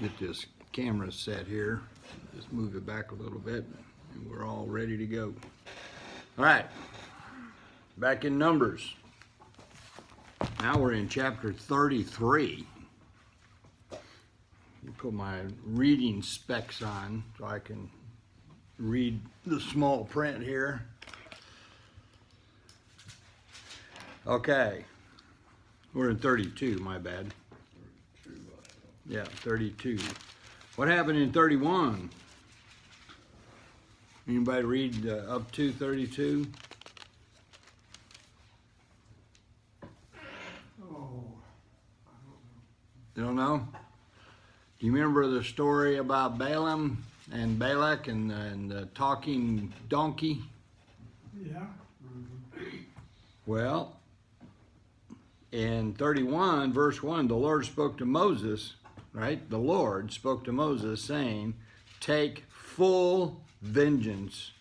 Get this camera set here. Just move it back a little bit, and we're all ready to go. All right, back in Numbers. Now we're in chapter 33. Put my reading specs on so I can read the small print here. Okay, we're in 32, my bad. Yeah, 32. What happened in 31? Anybody read up to 32? You don't know? Do you remember the story about Balaam and Balak and the talking donkey? Yeah. Well, in 31, verse 1, the Lord spoke to Moses, right? The Lord spoke to Moses saying, take full vengeance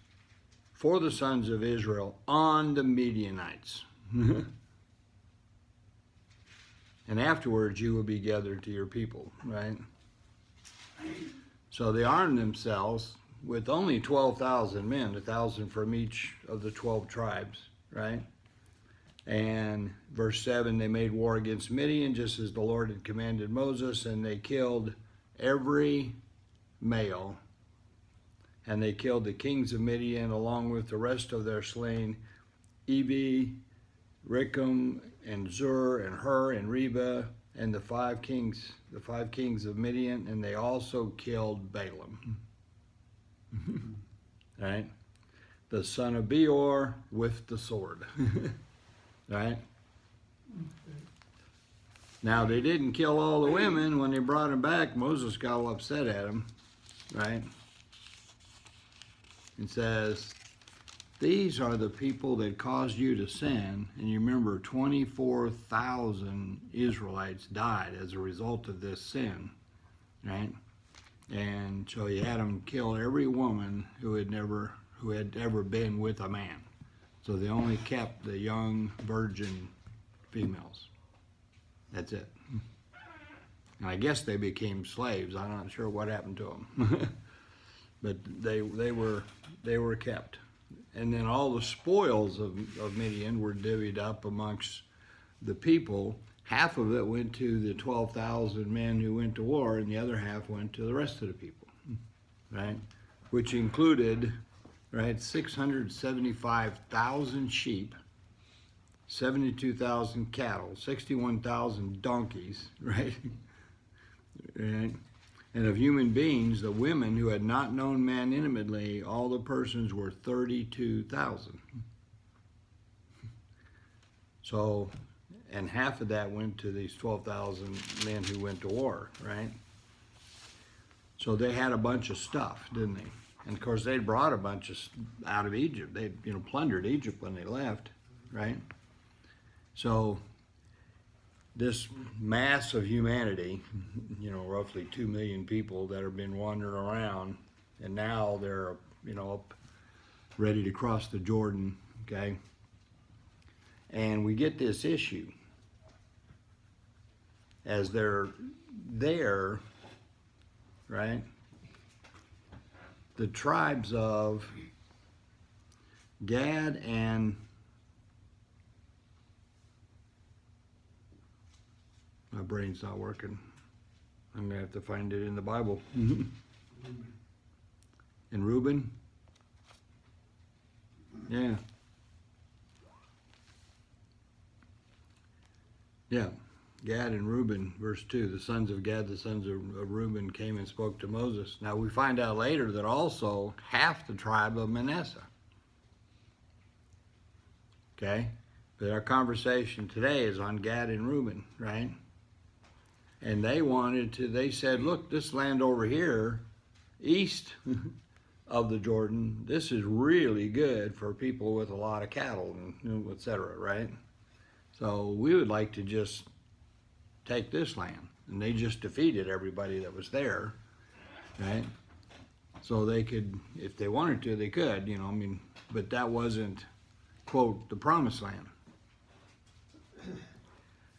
for the sons of Israel on the Midianites. And afterwards you will be gathered to your people, right? So they armed themselves with only 12,000 men, 1,000 from each of the 12 tribes, right? And verse 7, they made war against Midian just as the Lord had commanded Moses, and they killed every male. And they killed the kings of Midian along with the rest of their slain, Evi, Recham, and Zur, and Hur, and Reba, and the five kings of Midian, and they also killed Balaam. Right? The son of Beor with the sword. Right? Now they didn't kill all the women. When they brought him back, Moses got all upset at him, right? And says, these are the people that caused you to sin. And you remember 24,000 Israelites died as a result of this sin, right? And so he had them kill every woman who had ever been with a man. So they only kept the young virgin females. That's it. And I guess they became slaves. I'm not sure what happened to them. But they were kept. And then all the spoils of Midian were divvied up amongst the people. Half of it went to the 12,000 men who went to war, and the other half went to the rest of the people, right? Which included, right, 675,000 sheep, 72,000 cattle, 61,000 donkeys, right? Right? And of human beings, the women who had not known man intimately, all the persons were 32,000. So, and half of that went to these 12,000 men who went to war, right? So they had a bunch of stuff, didn't they? And of course, they brought a bunch of out of Egypt. They, plundered Egypt when they left, right? So this mass of humanity, roughly 2 million people that have been wandering around, and now they're, up ready to cross the Jordan, okay? And we get this issue as they're there, right? The tribes of Gad and my brain's not working. I'm gonna have to find it in the Bible. And Reuben? Yeah. Yeah. Gad and Reuben, verse 2, the sons of Gad, the sons of Reuben came and spoke to Moses. Now we find out later that also half the tribe of Manasseh. Okay? But our conversation today is on Gad and Reuben, right? And they said, look, this land over here, east of the Jordan, this is really good for people with a lot of cattle and et cetera, right? So we would like to just take this land. And they just defeated everybody that was there, right? So they could, if they wanted to, they could, but that wasn't, quote, the promised land.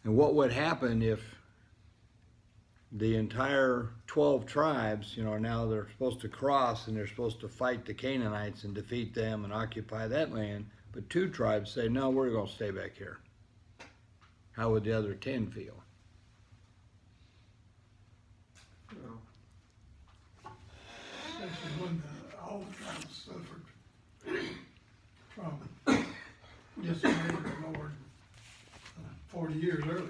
And what would happen if the entire 12 tribes, now they're supposed to cross and they're supposed to fight the Canaanites and defeat them and occupy that land. But 2 tribes say, no, we're going to stay back here. How would the other 10 feel? Well, especially when all the tribes suffered from disobeying the Lord 40 years earlier.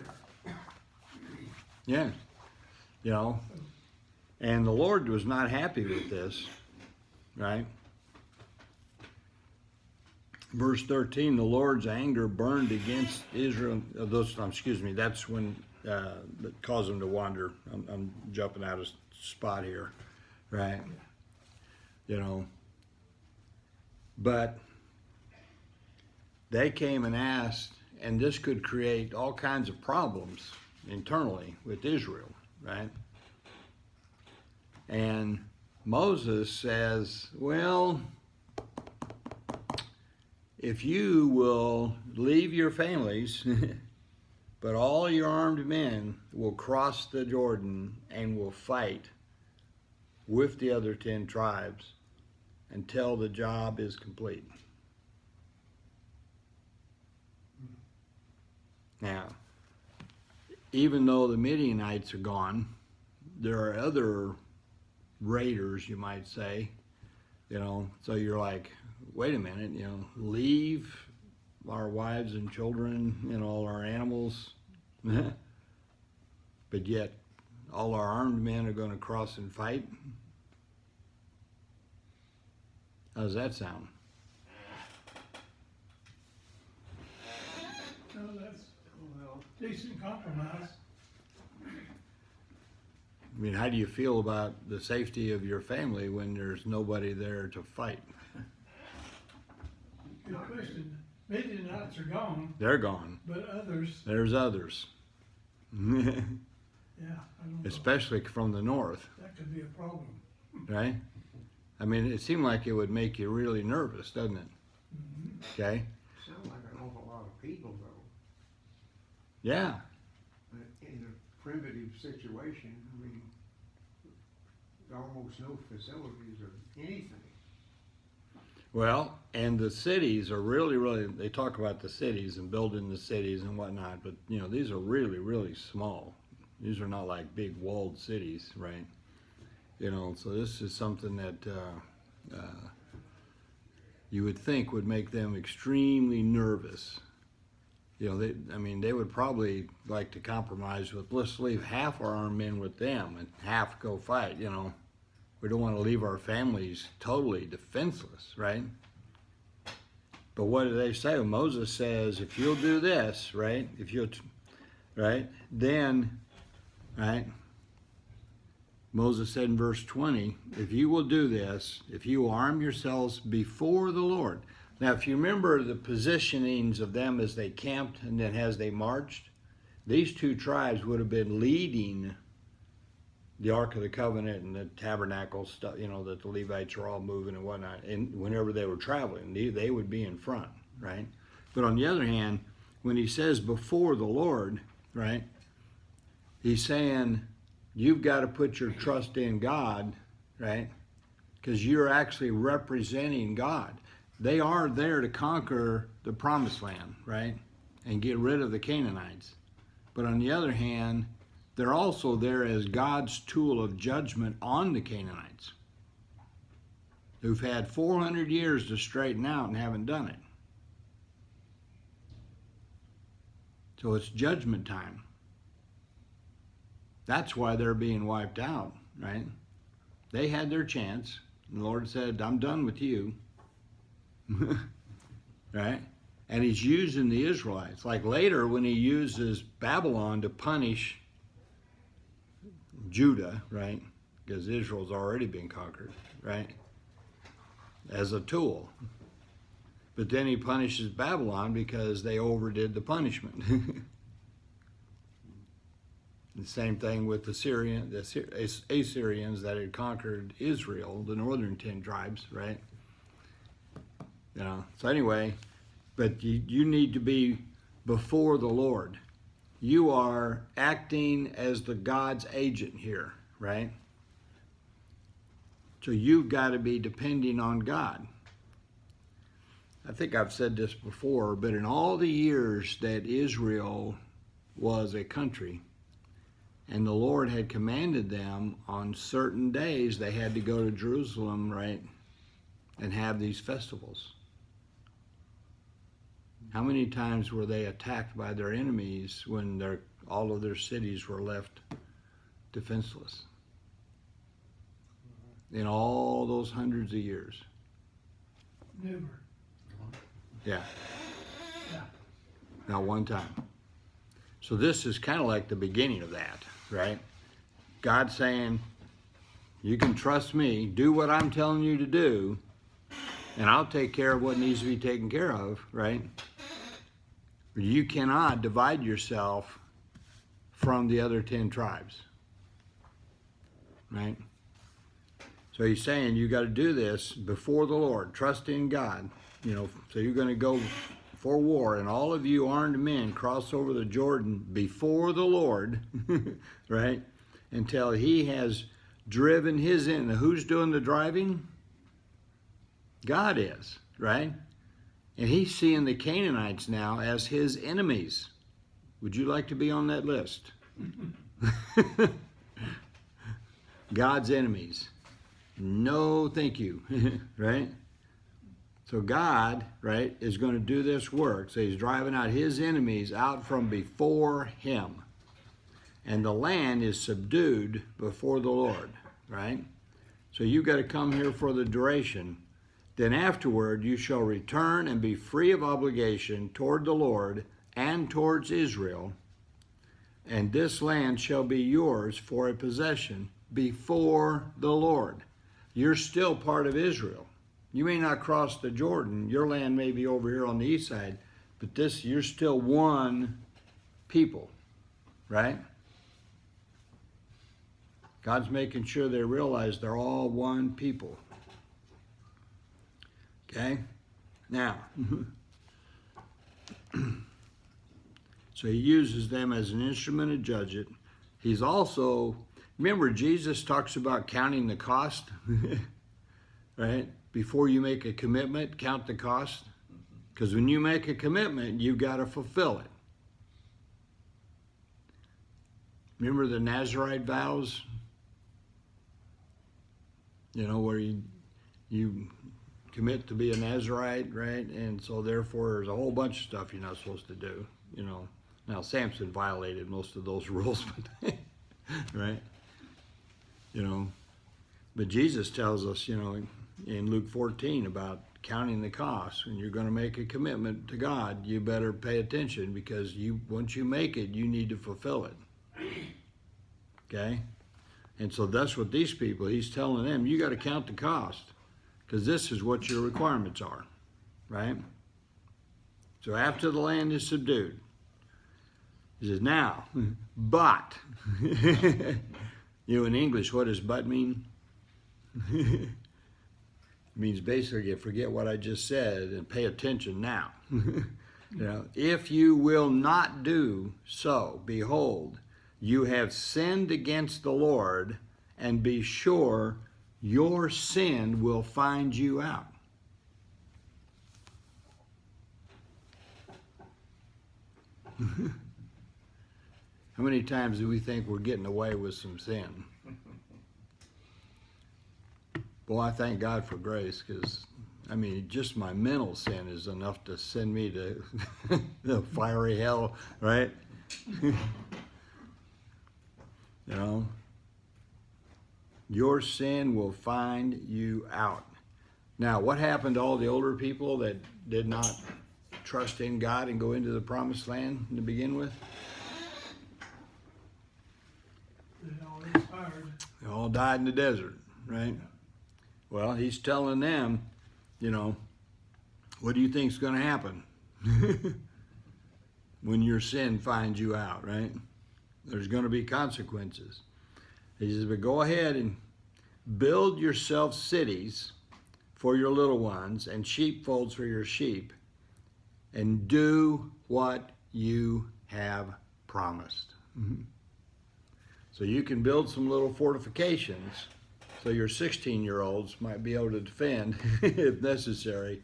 Yeah. And the Lord was not happy with this, right? Verse 13, the Lord's anger burned against Israel. That's when that caused them to wander. I'm jumping out of spot here, right? But they came and asked, and this could create all kinds of problems internally with Israel, right? And Moses says, well, if you will leave your families, but all your armed men will cross the Jordan and will fight with the other 10 tribes until the job is complete. Now, even though the Midianites are gone, there are other raiders, you might say, so you're like, wait a minute, leave our wives and children and all our animals, but yet all our armed men are going to cross and fight? How does that sound? Well, that's decent compromise. I mean, how do you feel about the safety of your family when there's nobody there to fight? Good question. Midianites are gone. They're gone. But others. There's others. Yeah, I don't know. Especially from the north. That could be a problem. Right? I mean, it seemed like it would make you really nervous, doesn't it? Mm-hmm. Okay? Sounds like an awful lot of people, though. Yeah. In a primitive situation, I mean, almost no facilities or anything. Well, and the cities are really, they talk about the cities and building the cities and whatnot, but, these are really small. These are not like big walled cities, right? So this is something that you would think would make them extremely nervous. They would probably like to compromise with, let's leave half our armed men with them and half go fight, We don't want to leave our families totally defenseless, right? But what do they say? Well, Moses says, if you'll do this, right? Then, Moses said in verse 20, if you will do this, if you will arm yourselves before the Lord. Now, if you remember the positionings of them as they camped and then as they marched, these 2 tribes would have been leading the Ark of the Covenant and the tabernacle stuff, that the Levites are all moving and whatnot, and whenever they were traveling, they would be in front, right? But on the other hand, when he says before the Lord, right, he's saying you've got to put your trust in God, right? Because you're actually representing God. They are there to conquer the promised land, right? And get rid of the Canaanites. But on the other hand, they're also there as God's tool of judgment on the Canaanites, who've had 400 years to straighten out and haven't done it. So it's judgment time. That's why they're being wiped out, right? They had their chance. And the Lord said, I'm done with you. Right? And he's using the Israelites. Like later when he uses Babylon to punish Judah, right? Because Israel's already been conquered, right? As a tool. But then he punishes Babylon because they overdid the punishment. The same thing with the Assyrians that had conquered Israel, the northern 10 tribes, right? So anyway, but you need to be before the Lord. you are acting as the God's agent here, right? So you've got to be depending on God. I think I've said this before, but in all the years that Israel was a country, and the Lord had commanded them on certain days they had to go to Jerusalem, right, and have these festivals. How many times were they attacked by their enemies when all of their cities were left defenseless? In all those hundreds of years. Never. Yeah. Yeah. Not one time. So this is kind of like the beginning of that, right? God saying, you can trust me, do what I'm telling you to do, and I'll take care of what needs to be taken care of, right? But you cannot divide yourself from the other 10 tribes, right? So he's saying you got to do this before the Lord, trust in God, so you're going to go for war, and all of you armed men cross over the Jordan before the Lord, right, until he has driven his enemy. Who's doing the driving? God is, right? And he's seeing the Canaanites now as his enemies. Would you like to be on that list? God's enemies. No, thank you, right? So God, right, is going to do this work. So he's driving out his enemies out from before him. And the land is subdued before the Lord, right? So you've got to come here for the duration. Then afterward you shall return and be free of obligation toward the Lord and towards Israel. And this land shall be yours for a possession before the Lord. You're still part of Israel. You may not cross the Jordan. Your land may be over here on the east side, but you're still one people, right? God's making sure they realize they're all one people. Okay? Now, so he uses them as an instrument to judge it. He's also, remember Jesus talks about counting the cost, right? Before you make a commitment, count the cost. Because when you make a commitment, you've got to fulfill it. Remember the Nazirite vows? Where you commit to be a Nazirite, right? And so therefore there's a whole bunch of stuff you're not supposed to do, Now Samson violated most of those rules, but right? But Jesus tells us, in Luke 14 about counting the cost. When you're going to make a commitment to God, you better pay attention, because once you make it, you need to fulfill it. Okay? And so that's what these people, he's telling them, you got to count the cost, because this is what your requirements are, right? So after the land is subdued, he says, now, but, in English, what does but mean? It means basically forget what I just said and pay attention now. If you will not do so, behold, you have sinned against the Lord, and be sure your sin will find you out. How many times do we think we're getting away with some sin? Well, I thank God for grace, because, just my mental sin is enough to send me to the fiery hell, right? Your sin will find you out. Now, what happened to all the older people that did not trust in God and go into the promised land to begin with? They all expired. They all died in the desert, right? Well, he's telling them, what do you think's going to happen when your sin finds you out, right? There's going to be consequences. He says, but go ahead and build yourself cities for your little ones and sheepfolds for your sheep, and do what you have promised. So you can build some little fortifications so your 16-year-olds might be able to defend if necessary,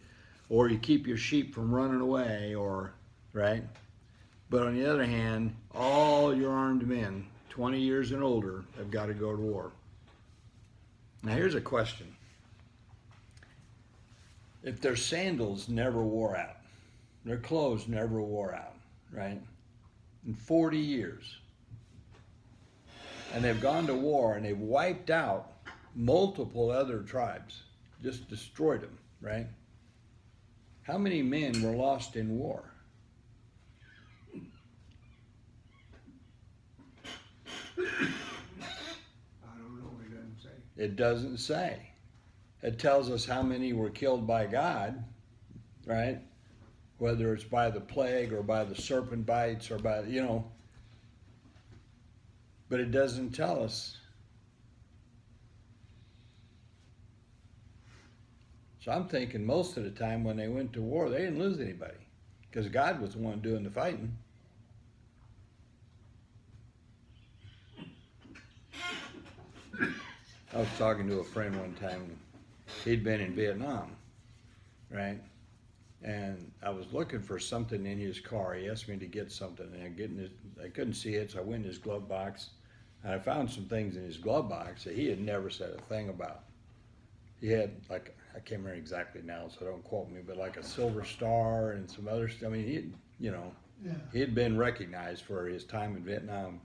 or you keep your sheep from running away, or, right? But on the other hand, all your armed men, 20 years and older, have got to go to war. Now here's a question. If their sandals never wore out, their clothes never wore out, right? In 40 years, and they've gone to war and they've wiped out multiple other tribes, just destroyed them, right? How many men were lost in war? I don't know, it doesn't say. It doesn't say. It tells us how many were killed by God, right? Whether it's by the plague or by the serpent bites or by, you know. But it doesn't tell us. So I'm thinking most of the time when they went to war, they didn't lose anybody because God was the one doing the fighting. I was talking to a friend one time. He'd been in Vietnam, right? And I was looking for something in his car. He asked me to get something, and I couldn't see it, so I went in his glove box, and I found some things in his glove box that he had never said a thing about. He had, like, I can't remember exactly now, so don't quote me, but like a silver star and some other stuff. I mean, he had been recognized for his time in Vietnam.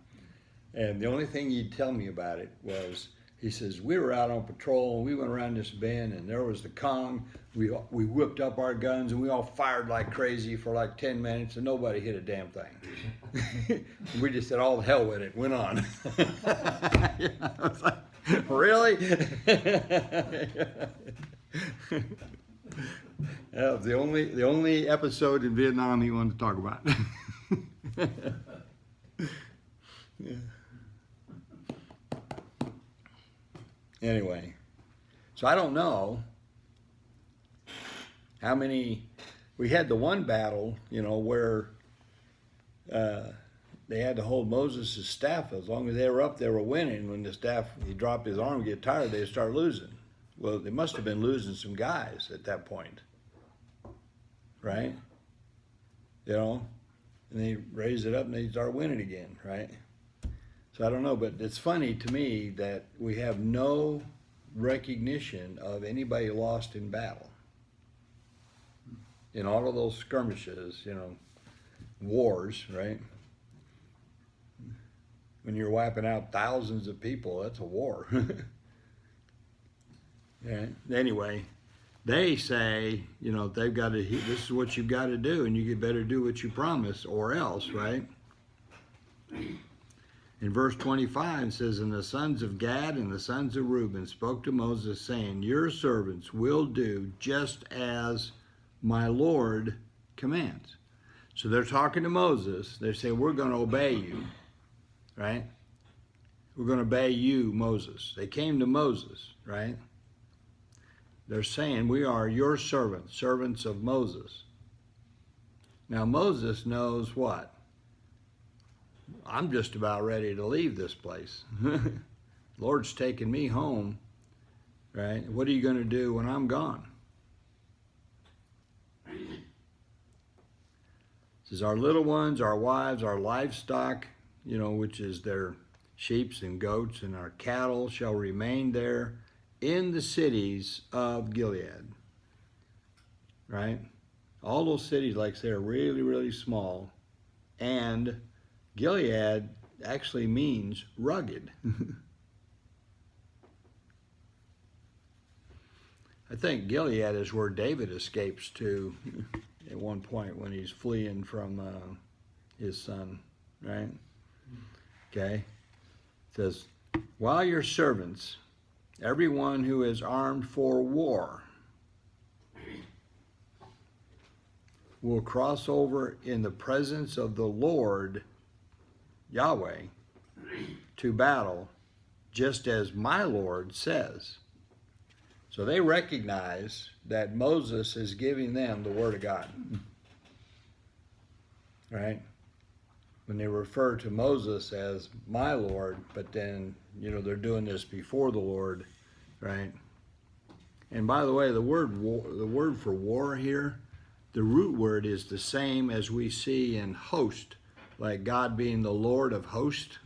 And the only thing he'd tell me about it was, he says, we were out on patrol and we went around this bend and there was the Kong. We whipped up our guns and we all fired like crazy for like 10 minutes and nobody hit a damn thing. We just said, all the hell with it, went on. I was like, really? That was the only episode in Vietnam he wanted to talk about. Yeah. Anyway, so I don't know how many. We had the one battle, where they had to hold Moses' staff. As long as they were up, they were winning. When the staff, he dropped his arm, get tired, they'd start losing. Well, they must have been losing some guys at that point, right? And they raise it up and they start winning again, right? So I don't know, but it's funny to me that we have no recognition of anybody lost in battle. In all of those skirmishes, wars, right? When you're wiping out thousands of people, that's a war. Yeah. Anyway, they say, they've got to, this is what you've got to do, and you better do what you promise, or else, right? In verse 25 it says, and the sons of Gad and the sons of Reuben spoke to Moses, saying, your servants will do just as my Lord commands. So they're talking to Moses. They say, we're going to obey you, right? We're going to obey you, Moses. They came to Moses, right? They're saying, we are your servants, servants of Moses. Now Moses knows what? I'm just about ready to leave this place. Lord's taking me home, right? What are you going to do when I'm gone? It says, our little ones, our wives, our livestock, which is their sheep and goats, and our cattle shall remain there in the cities of Gilead, right? All those cities, like I say, are really, really small, and Gilead actually means rugged. I think Gilead is where David escapes to at one point when he's fleeing from his son, right? Okay. It says, while your servants, everyone who is armed for war, will cross over in the presence of the Lord Yahweh to battle, just as my Lord says. So they recognize that Moses is giving them the word of God, right? when they refer to Moses as my Lord, but then, they're doing this before the Lord, right? And by the way, the word for war here, the root word is the same as we see in host, like God being the Lord of hosts.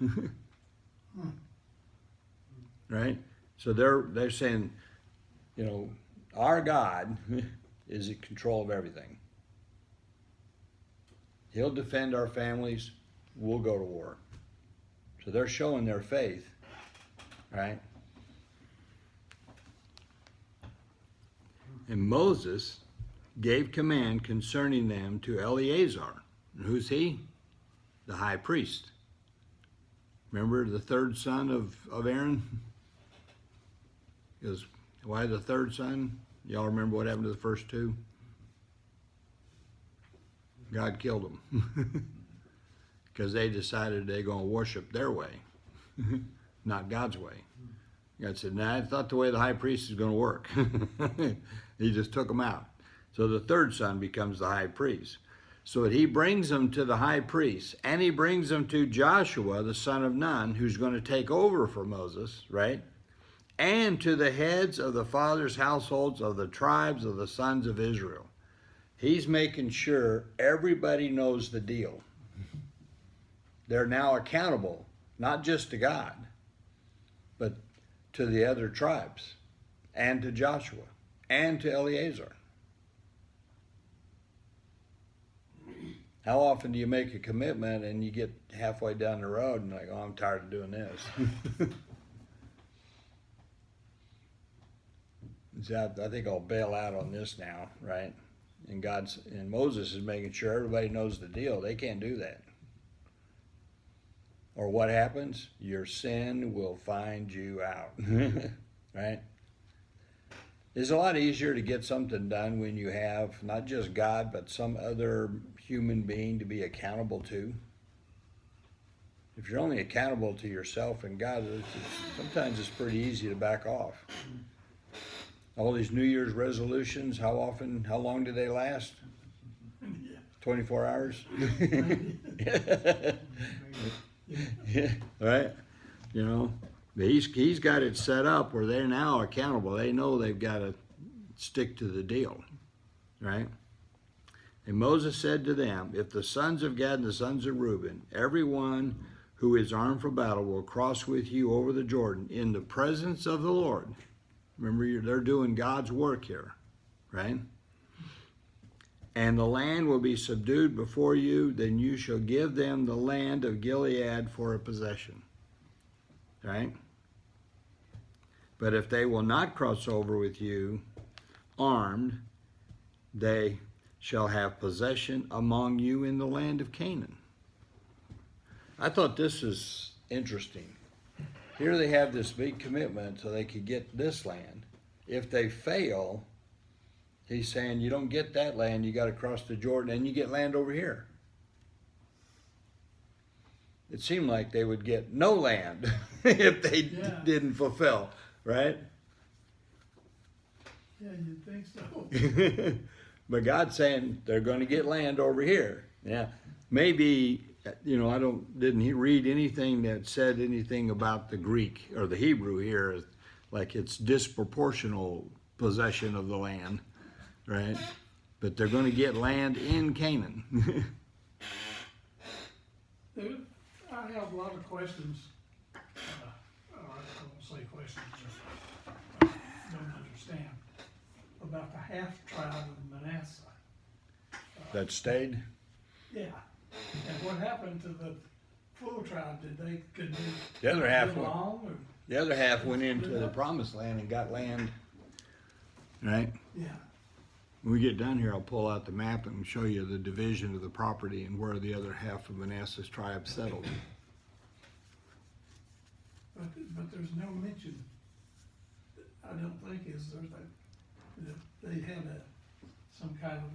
Right? So they're saying, our God is in control of everything. He'll defend our families. We'll go to war. So they're showing their faith, right? And Moses gave command concerning them to Eleazar. And who's he? The high priest. Remember the third son of Aaron? Because why the third son? Y'all remember what happened to the first two? God killed them. Because they decided they're going to worship their way, not God's way. God said, nah, I thought the way the high priest is going to work. He just took them out. So the third son becomes the high priest. So he brings them to the high priest, and he brings them to Joshua, the son of Nun, who's going to take over for Moses, right? And to the heads of the fathers' households of the tribes of the sons of Israel. He's making sure everybody knows the deal. They're now accountable, not just to God, but to the other tribes, and to Joshua, and to Eleazar. How often do you make a commitment and you get halfway down the road and like, oh, I'm tired of doing this? I think I'll bail out on this now, right? And Moses is making sure everybody knows the deal. They can't do that. Or what happens? Your sin will find you out, right? It's a lot easier to get something done when you have not just God, but some other human being to be accountable to. If you're only accountable to yourself and God, sometimes it's pretty easy to back off. All these New Year's resolutions, how long do they last? 24 hours? Yeah, right? He's got it set up where they're now accountable. They know they've got to stick to the deal, right? And Moses said to them, if the sons of Gad and the sons of Reuben, everyone who is armed for battle will cross with you over the Jordan in the presence of the Lord. Remember, they're doing God's work here, right? And the land will be subdued before you, then you shall give them the land of Gilead for a possession. Right? But if they will not cross over with you armed, they shall have possession among you in the land of Canaan. I thought this is interesting. Here they have this big commitment so they could get this land. If they fail, he's saying you don't get that land, you got to cross the Jordan and you get land over here. It seemed like they would get no land if they didn't fulfill, right? Yeah, you'd think so. But God's saying they're going to get land over here. Yeah, maybe, I didn't read anything that said anything about the Greek or the Hebrew here, like it's disproportional possession of the land. Right? But they're going to get land in Canaan. I have a lot of questions. I won't say questions, just don't understand about the half tribe of Manasseh. That stayed? Yeah. And what happened to the full tribe? Could they The other half get along? The other half went into the promised land and got land. Right? Yeah. When we get down here, I'll pull out the map and show you the division of the property and where the other half of Manasseh's tribe settled. But there's no mention, I don't think, is there, that they had some kind of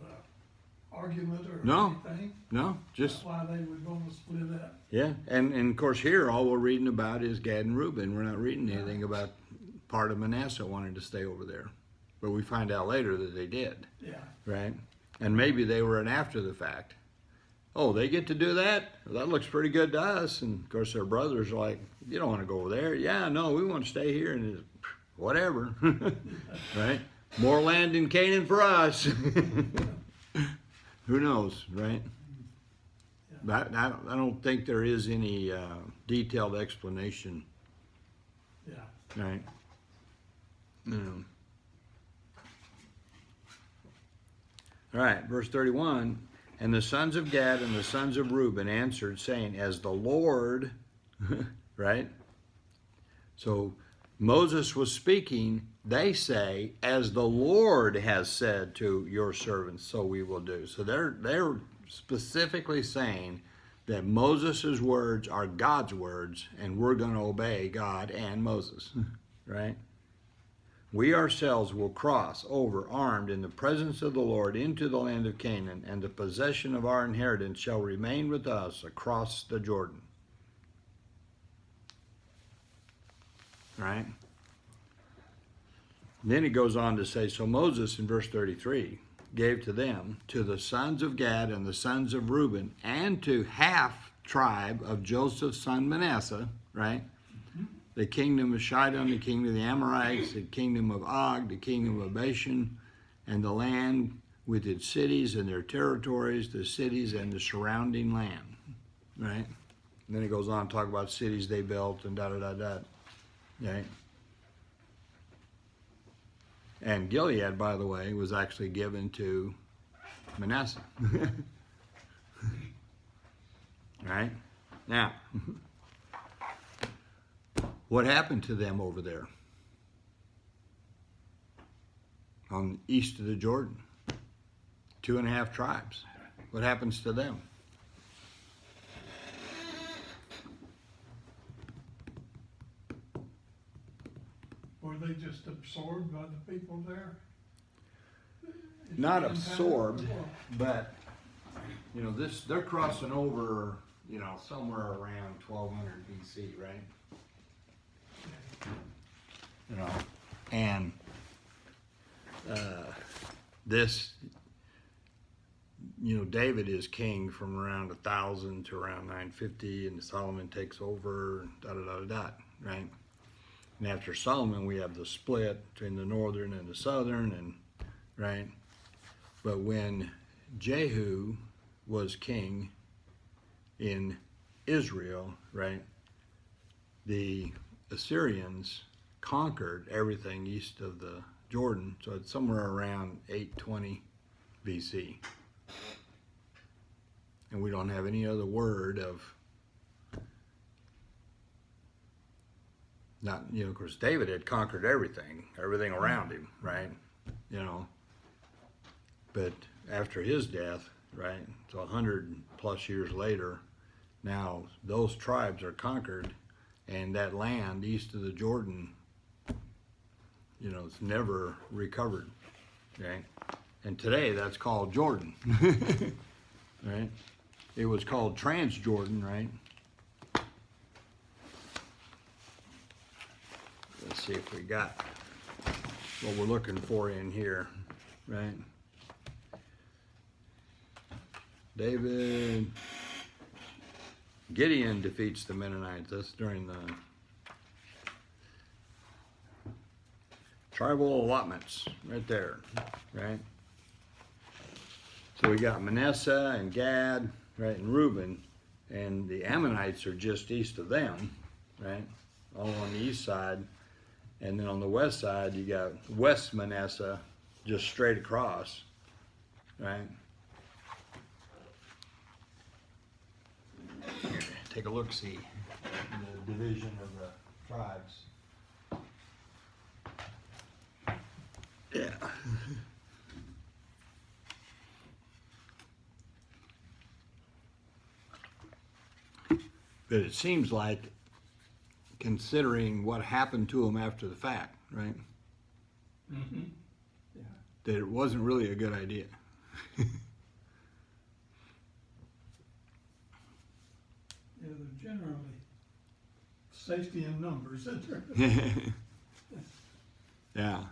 argument or anything? No, just... That's why they would want to split up. Yeah, and of course here all we're reading about is Gad and Reuben. We're not reading anything about part of Manasseh wanting to stay over there. But we find out later that they did. Yeah. Right? And maybe they were an after the fact. oh, they get to do that? Well, that looks pretty good to us. And of course, their brothers are like, you don't want to go over there. Yeah, no, we want to stay here. And it's, whatever, right? More land in Canaan for us. Who knows, right? But I don't think there is any detailed explanation, Yeah. right? All right, verse 31. And the sons of Gad and the sons of Reuben answered, saying, as the Lord, right? So Moses was speaking, they say, as the Lord has said to your servants, so we will do. So they're specifically saying that Moses' words are God's words, and we're going to obey God and Moses, right? We ourselves will cross over armed in the presence of the Lord into the land of Canaan, and the possession of our inheritance shall remain with us across the Jordan. Right? Then it goes on to say, so Moses in verse 33 gave to them, to the sons of Gad and the sons of Reuben, and to half tribe of Joseph's son Manasseh, right? The kingdom of Shidon, the kingdom of the Amorites, the kingdom of Og, the kingdom of Bashan, and the land with its cities and their territories, the cities and the surrounding land, right? And then it goes on to talk about cities they built and da-da-da-da, right? And Gilead, by the way, was actually given to Manasseh. Right? Now, what happened to them over there on the east of the Jordan? 2.5 tribes. What happens to them? Were they just absorbed by the people there? Not absorbed, but you know, they're crossing over, you know, somewhere around 1200 BC, right? You know, and this, you know, David is king from around 1000 to around 950, and Solomon takes over, da da da da, right? And after Solomon, we have the split between the northern and the southern, and right. But when Jehu was king in Israel, right, the Assyrians conquered everything east of the Jordan, so it's somewhere around 820 BC. And we don't have any other word of, not, you know, of course, David had conquered everything around him, right? You know, but after his death, right, so 100+ years later, now those tribes are conquered, and that land east of the Jordan, you know, it's never recovered, okay? And today that's called Jordan, right? It was called Transjordan, right? Let's see if we got what we're looking for in here, right? Gideon defeats the Mennonites. That's during the tribal allotments, right there, right? So we got Manasseh and Gad, right, and Reuben, and the Ammonites are just east of them, right, all on the east side. And then on the west side, you got West Manasseh, just straight across, right? Here, take a look, see the division of the tribes. Yeah. But it seems like, considering what happened to them after the fact, right? Mm-hmm. Yeah. That it wasn't really a good idea. Yeah, they're generally safety in numbers, isn't there? Yeah.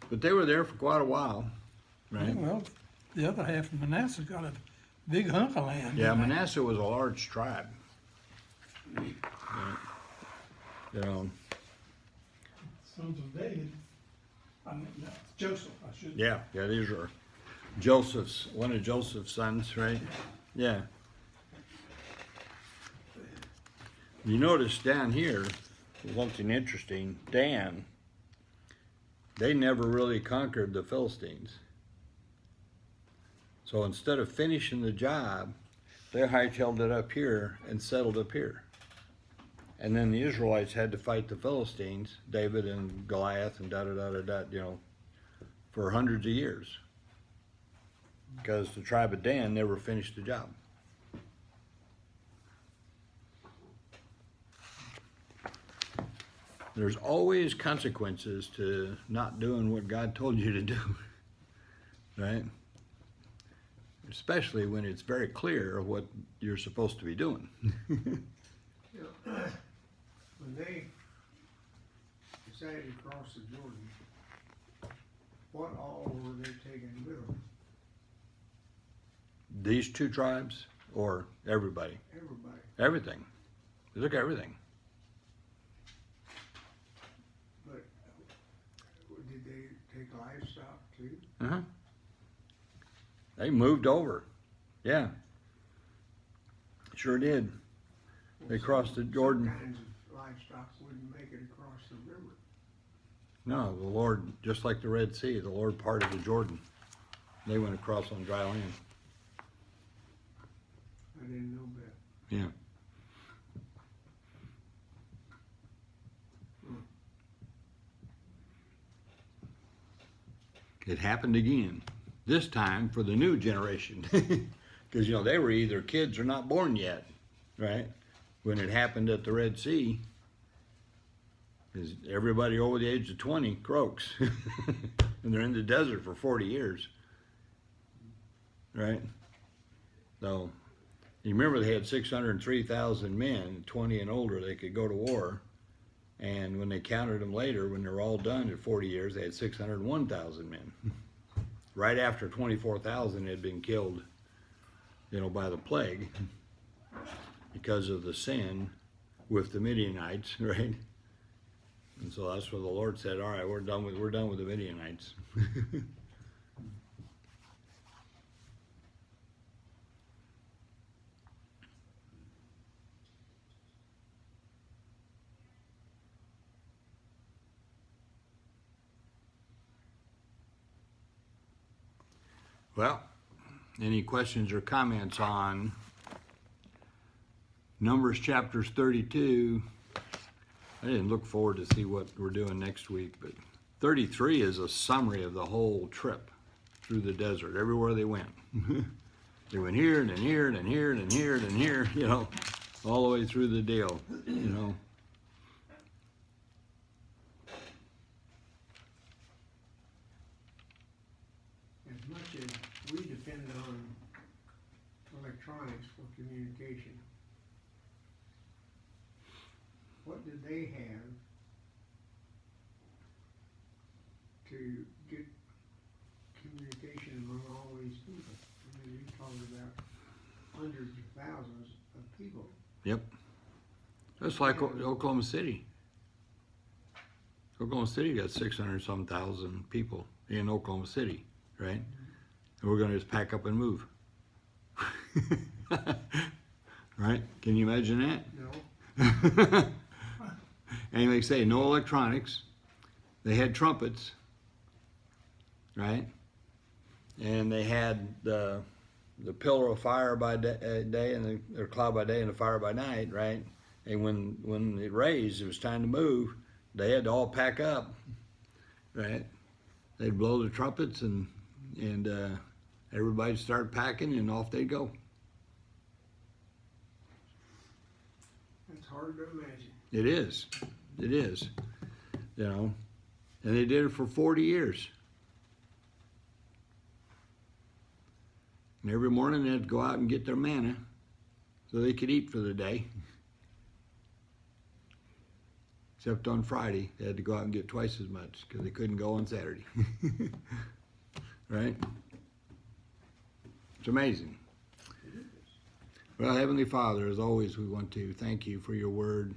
But they were there for quite a while, right? Well, the other half of Manasseh got a big hunk of land. Yeah, didn't they? Manasseh was a large tribe. You know, Sons of David, I mean, no, Joseph, I should. yeah, these are one of Joseph's sons, right? Yeah. You notice down here, something interesting, Dan, they never really conquered the Philistines. So instead of finishing the job, they hightailed it up here and settled up here. And then the Israelites had to fight the Philistines, David and Goliath and you know, for hundreds of years. Because the tribe of Dan never finished the job. There's always consequences to not doing what God told you to do, right? Especially when it's very clear what you're supposed to be doing. When they decided to cross the Jordan, what all were they taking with them? These two tribes or everybody? Everybody. Everything. They took everything. But did they take livestock too? Uh-huh. They moved over. Yeah. Sure did. They crossed the Jordan. Some kinds of livestock wouldn't make it across the river. No, the Lord, just like the Red Sea, the Lord parted the Jordan. They went across on dry land. I didn't know that. Yeah. It happened again. This time for the new generation. Because, you know, they were either kids or not born yet, right? When it happened at the Red Sea, because everybody over the age of 20 croaks. And they're in the desert for 40 years, right? So, you remember they had 603,000 men, 20 and older, they could go to war. And when they counted them later, when they were all done at 40 years, they had 601,000 men. Right after 24,000 had been killed, you know, by the plague because of the sin with the Midianites, right? And so that's where the Lord said, "All right, we're done with the Midianites." Well, any questions or comments on Numbers chapters 32? I didn't look forward to see what we're doing next week, but 33 is a summary of the whole trip through the desert, everywhere they went. They went here and then here and then here and then here and then here, you know, all the way through the deal, you know. As much as we depend on electronics for communication, what did they have to get communication among all these people? I mean, you're talking about hundreds of thousands of people. Yep. That's like Oklahoma City. Oklahoma City got 600-some thousand people in Oklahoma City, right? And we're going to just pack up and move. Right? Can you imagine that? No, And they say no electronics. They had trumpets, right? And they had the pillar of fire by day and the cloud by day and the fire by night, right? And when it raised, it was time to move. They had to all pack up, right? They'd blow the trumpets and everybody'd start packing and off they'd go. that's hard to imagine. It is. It is. You know, and they did it for 40 years. And every morning they had to go out and get their manna so they could eat for the day. Except on Friday, they had to go out and get twice as much because they couldn't go on Saturday. Right? It's amazing. Well, Heavenly Father, as always, we want to thank you for your word.